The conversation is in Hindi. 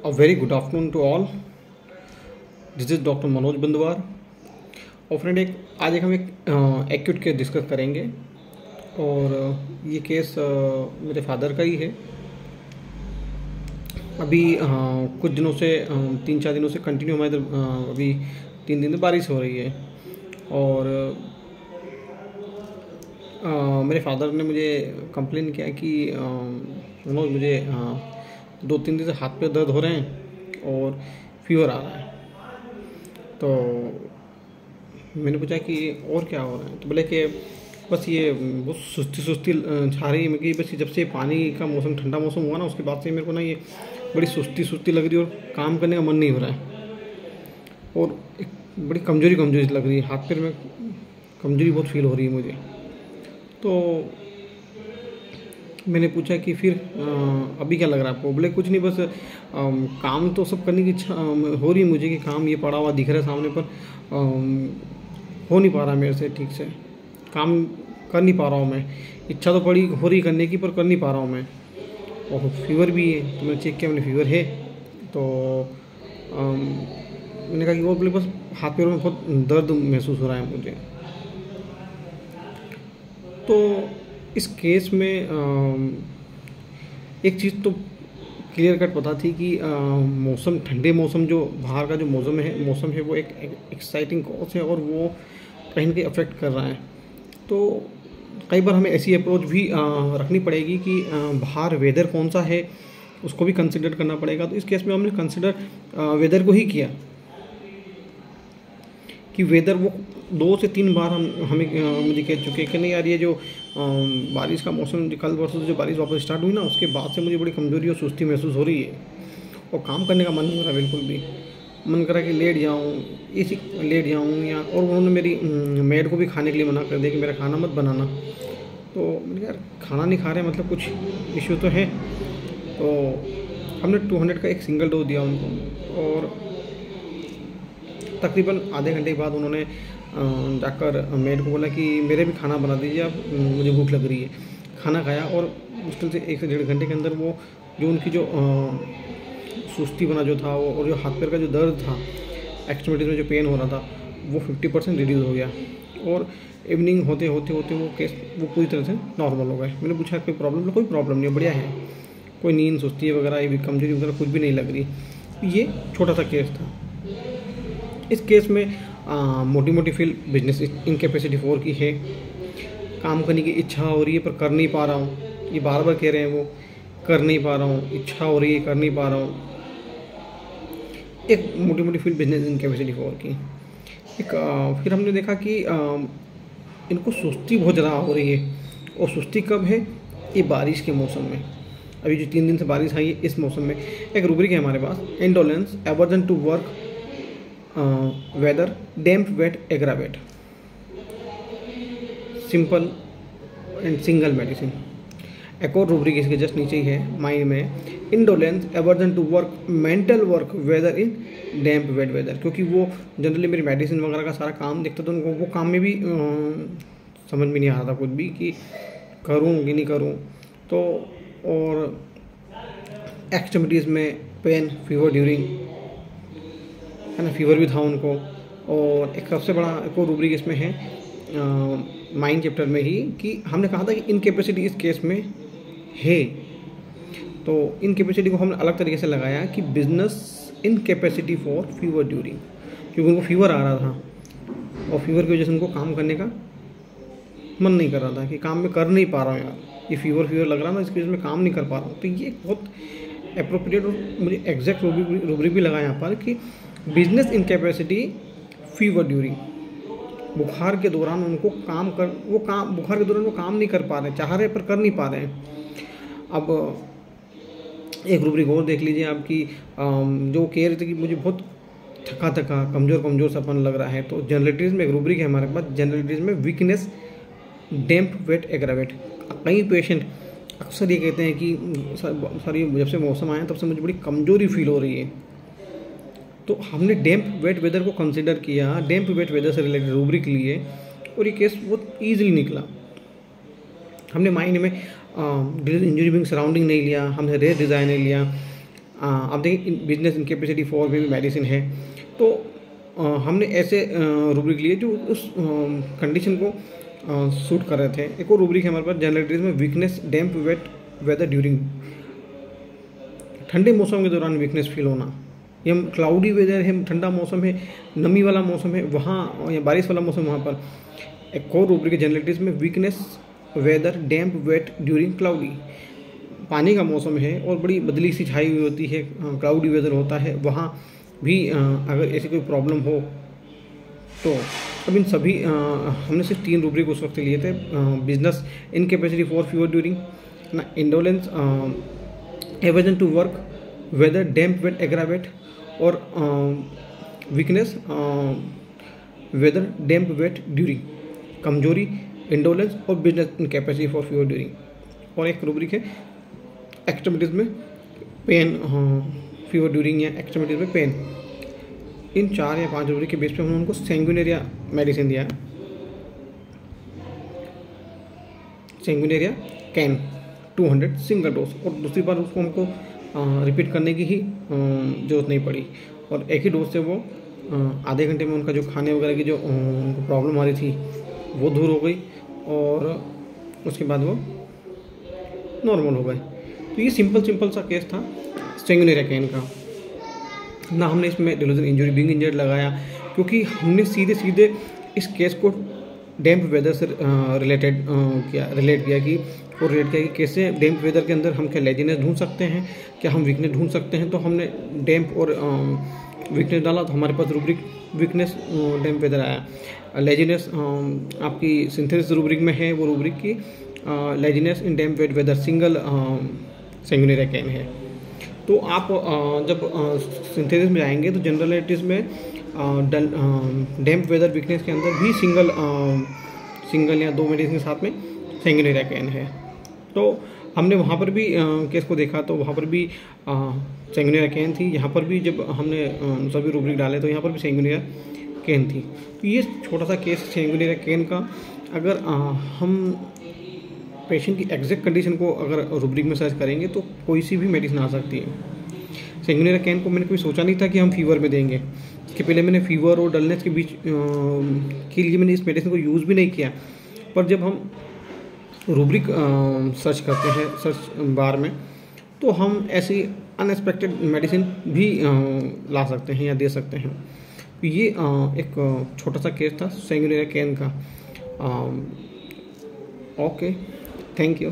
A very good afternoon to all. This is doctor Manoj Bandwar. और फ्रेंड आज हम एक एक्यूट केस डिस्कस करेंगे। और ये केस मेरे फादर का ही है। अभी कुछ दिनों से 3-4 दिनों से कंटिन्यू हमारे इधर अभी 3 दिन से बारिश हो रही है। और मेरे फादर ने मुझे कंप्लेन किया कि मनोज मुझे 2-3 दिन से हाथ पे दर्द हो रहे हैं और फीवर आ रहा है। तो मैंने पूछा कि और क्या हो रहा है, तो बोले कि बस ये बहुत सुस्ती छा रही है मेरी। बस जब से पानी का मौसम ठंडा मौसम हुआ ना, उसके बाद से मेरे को ना ये बड़ी सुस्ती लग रही है और काम करने का मन नहीं हो रहा है। और एक बड़ी कमज़ोरी लग रही है, हाथ पैर में कमज़ोरी बहुत फील हो रही है मुझे। तो मैंने पूछा कि फिर अभी क्या लग रहा है आपको? बोले कुछ नहीं, बस काम तो सब करने की इच्छा हो रही है मुझे कि काम ये पड़ा हुआ दिख रहा है सामने, पर हो नहीं पा रहा मेरे से ठीक से, काम कर नहीं पा रहा हूँ मैं। इच्छा तो पड़ी हो रही करने की, पर कर नहीं पा रहा हूँ मैं। और फीवर भी है, तो मैंने चेक किया, मैंने फीवर है। तो मैंने कहा कि वो बोले बस हाथ पैरों में बहुत दर्द महसूस हो रहा है मुझे। तो इस केस में एक चीज़ तो क्लियर कट पता थी कि मौसम, ठंडे मौसम, जो बाहर का जो मौसम है वो एक एक्साइटिंग कॉज है और वो कहीं ना कहीं अफेक्ट कर रहा है। तो कई बार हमें ऐसी अप्रोच भी रखनी पड़ेगी कि बाहर वेदर कौन सा है उसको भी कंसिडर करना पड़ेगा। तो इस केस में हमने कंसिडर वेदर को ही किया कि वेदर वो 2 से 3 बार हमें मुझे कह चुके कि नहीं यार, ये जो बारिश का मौसम कल परसों जो बारिश वापस स्टार्ट हुई ना, उसके बाद से मुझे बड़ी कमज़ोरी और सुस्ती महसूस हो रही है और काम करने का मन नहीं हो रहा बिल्कुल भी। मन करा कि लेट जाऊँ या। और उन्होंने मेरी मेड को भी खाने के लिए मना कर दिया कि मेरा खाना मत बनाना। तो मैंने यार खाना नहीं खा रहे, मतलब कुछ इश्यू तो है। तो हमने 200 का एक सिंगल डोज दिया उनको, और तकरीबन आधे घंटे के बाद उन्होंने जाकर मेड को बोला कि मेरे भी खाना बना दीजिए आप, मुझे भूख लग रही है। खाना खाया और मुश्किल से 1 से 1.5 घंटे के अंदर वो जो उनकी जो सुस्ती बना जो था वो, और जो हाथ पैर का जो दर्द था, एक्सट्रीमिटीज में जो पेन हो रहा था, वो 50% रिड्यूस हो गया। और इवनिंग होते वो पूरी तरह से नॉर्मल हो गए। मैंने पूछा कोई प्रॉब्लम? कोई प्रॉब्लम नहीं, बढ़िया है, कोई नींद, सुस्ती वगैरह, कमजोरी वगैरह कुछ भी नहीं लग रही। ये छोटा सा केस था। इस केस में मोटी फील बिजनेस इनकैपेसिटी 4 की है। काम करने की इच्छा हो रही है पर कर नहीं पा रहा हूँ, ये बार बार कह रहे हैं वो, कर नहीं पा रहा हूँ, इच्छा हो रही है कर नहीं पा रहा हूँ। एक मोटी फील बिजनेस इनकैपेसिटी 4 की। एक फिर हमने देखा कि इनको सुस्ती बहुत ज़्यादा हो रही है। और सुस्ती कब है? ये बारिश के मौसम में। अभी जो 3 दिन से बारिश आई है, इस मौसम में एक रूब्रिक है हमारे पास, indolence, aversion to work, weather, damp, wet, aggravate, simple and single medicine. एक और रूब्रिक इसके जस्ट नीचे ही है माइंड में, indolence, aversion to work, mental work, weather in damp wet weather. क्योंकि वो जनरली मेरी मेडिसिन वगैरह का सारा काम देखता था, उनको वो काम में भी समझ में नहीं आ रहा था कुछ भी कि करूँ कि नहीं करूँ। तो और एक्सट्रीमिटीज़ में पेन, फीवर ड्यूरिंग, है ना, फीवर भी था उनको। और एक सबसे बड़ा एक और रूब्रिक इसमें है माइंड चैप्टर में ही, कि हमने कहा था कि इनकैपेसिटी इस केस में है। तो इनकैपेसिटी को हमने अलग तरीके से लगाया कि business incapacity for fever during, क्योंकि उनको फीवर आ रहा था और फीवर की वजह से उनको काम करने का मन नहीं कर रहा था, कि काम में कर नहीं पा रहा हूँ यार, ये फीवर लग रहा था, इसकी वजह से मैं काम नहीं कर पा रहा हूँ। तो ये बहुत अप्रोप्रिएट और मुझे एग्जैक्ट रूब्रिक भी लगा यहाँ पर कि बिजनेस इनकैपेसिटी फीवर ड्यूरिंग, बुखार के दौरान उनको बुखार के दौरान वो काम नहीं कर पा रहे, चाह रहे पर कर नहीं पा रहे हैं। अब एक रूब्रिक और देख लीजिए आपकी, जो कह रहे थे कि मुझे बहुत थका कमज़ोर सापन लग रहा है। तो जनरलिटीज़ में एक रूब्रिक है हमारे पास, जनरलिटीज़ में वीकनेस, डैम्प, वेट, एग्रावेट। कई पेशेंट अक्सर ये कहते हैं कि सर जब से मौसम आया तब से मुझे बड़ी कमज़ोरी फील हो रही है। तो हमने डैम्प वेट वेदर को कंसिडर किया, डैम्प वेट वेदर से रिलेटेड रूब्रिक लिए, और ये केस बहुत ईजिली निकला। हमने माइंड में इंजरी बिंग सराउंडिंग नहीं लिया, हमने रेस डिज़ाइन नहीं लिया, आप देखिए बिजनेस इनकेपेसिटी 4 में भी मेडिसिन है। तो हमने ऐसे रूब्रिक लिए जो उस कंडीशन को सूट कर रहे थे। एक और रूब्रिक है हमारे पास जनरल में वीकनेस डैम्प वेट वेदर ड्यूरिंग, ठंडे मौसम के दौरान वीकनेस फील होना। ये हम क्लाउडी वेदर है, ठंडा मौसम है, नमी वाला मौसम है वहाँ, या बारिश वाला मौसम वहाँ पर। एक और रूब्रिक है जनरल में weakness weather damp wet during cloudy, पानी का मौसम है और बड़ी बदली सी छाई हुई होती है, क्लाउडी वेदर होता है, वहाँ भी अगर ऐसी कोई प्रॉब्लम हो तो। अब इन सभी हमने सिर्फ 3 रूब्रिक उस वक्त लिए थे। Business incapacity for fever during ना, indolence aversion to work, weather damp wet aggravate, और weakness weather damp wet during, कमजोरी इंडोलेंस और business incapacity for fever during. और एक रूब्रिक है एक्सट्रीमिटीज़ में पेन, फीवर ड्यूरिंग या एक्सट्रीमिटीज़ में पेन। इन 4 या 5 रूब्रिक के बेस पे हमने उनको सैंग्यूनेरिया मेडिसिन दिया, सैंग्यूनेरिया कैन 200 सिंगल डोज, और दूसरी बार उसको हमको रिपीट करने की ही ज़रूरत नहीं पड़ी। और एक ही डोज से वो आधे घंटे में उनका जो खाने वगैरह की जो उनको प्रॉब्लम आ रही थी वो दूर हो गई, और उसके बाद वो नॉर्मल हो गए। तो ये सिंपल सा केस था सैंग्यूनेरिया कैन का। ना हमने इसमें डिलूजन इंजरी बिंग इंजर्ड लगाया, क्योंकि हमने सीधे इस केस को डैम्प वेदर से रिलेट किया कि कैसे डैम्प वेदर के अंदर हम क्या लेजीनेस ढूंढ सकते हैं, क्या हम वीकनेस ढूंढ सकते हैं। तो हमने डैम्प और वीकनेस डाला, तो हमारे पास रूब्रिक वीकनेस डैम्प वेदर आया। लेजीनेस आपकी सिंथेसिस रूब्रिक में है, वो रूब्रिक की laziness in damp wet weather single sanguinaria कैन है। तो आप जब सिंथेसिस में जाएंगे तो जनरलिटीज़ में डैम्प वेदर वीकनेस के अंदर भी सिंगल या 2 मेडिसिन के साथ में सैंग्यूनेरिया कैन है। तो हमने वहाँ पर भी केस को देखा, तो वहाँ पर भी सैंग्यूनेरिया कैन थी। यहाँ पर भी जब हमने सभी रूब्रिक डाले तो यहाँ पर भी सैंग्यूनेरिया कैन थी। तो ये छोटा सा केस सैंग्यूनेरिया कैन का, अगर हम पेशेंट की एग्जैक्ट कंडीशन को अगर रूब्रिक में सर्च करेंगे तो कोई सी भी मेडिसिन आ सकती है। सैंग्यूनेरिया कैन को मैंने कभी सोचा नहीं था कि हम फीवर में देंगे। इसके पहले मैंने फीवर और डलनेस के बीच के लिए मैंने इस मेडिसिन को यूज़ भी नहीं किया। पर जब हम रूब्रिक सर्च करते हैं सर्च बार में, तो हम ऐसी अनएक्सपेक्टेड मेडिसिन भी ला सकते हैं या दे सकते हैं। तो ये एक छोटा सा केस था सैंग्यूनेरिया कैन का। Okay, thank you.